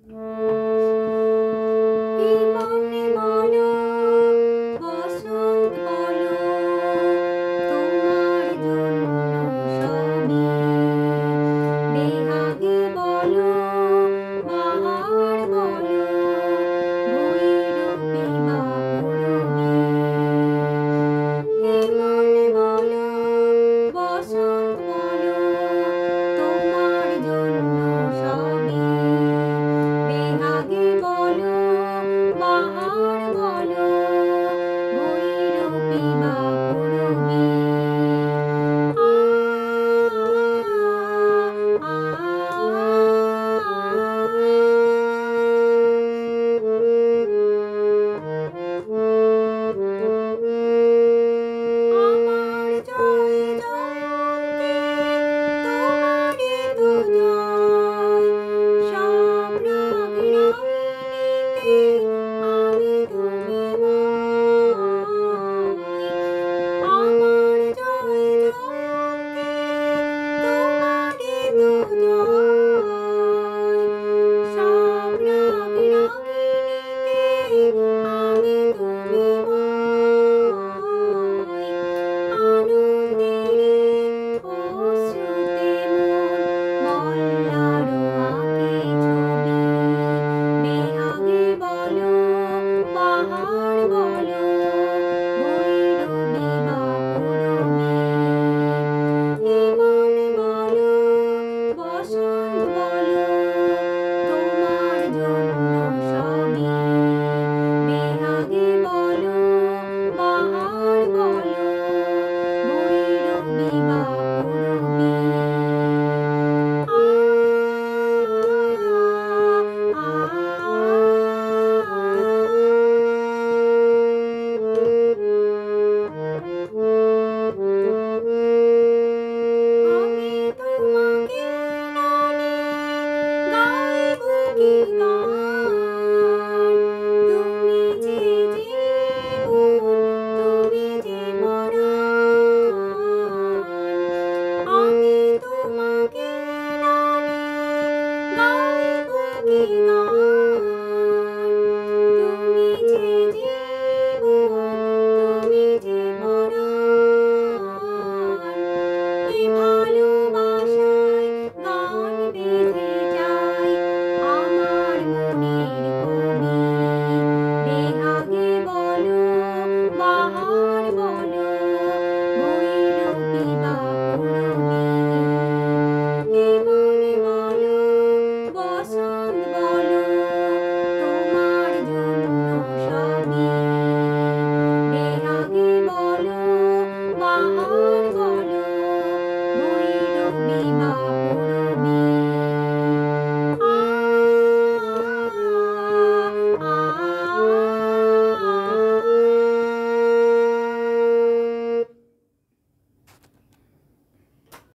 এই মনে বলো বসন্ত বলো তোমার জন্য সবই বেহাগে বলো বাহার বলো ভৈরবী বা পূরবী এই মনে বলো বসন্ত বলো তোমার জন্য সবই বেহাগে বলো বাহার বলো ভৈরবী বা পূরবী আমার জয় জয়ন্তী তোমারই তো জয় সব রাগ রাগিণীতে আমি তুমি ময় আমার জয় জয়ন্তী তোমারই তো জয় সব রাগ রাগিণীতে আমি তুমি ময় আনন্দেরে অশ্রুতে মন মল্লারও আঁকে ছবি বেহাগে বলো বাহার বলো ভৈরবী বা পূরবী এই মনে বলো বসন্ত বলো তোমার জন্য সবই বেহাগে বলো বাহার বলো ভৈরবী বা পূরবী আমি তোমাকে নানি গাইব কি গান তুমি যে জীবন তুমি যে পরাণ আমি তোমাকে নানি গাইব কি গান তুমি যে জীবন তুমি যে পরাণ এই ভালোবাসায় গান বেঁধে যায় আমার মনের কবি বেহাগে বলো বাহার বলো ভৈরবী বা পূরবী এই মনে বলো বসন্ত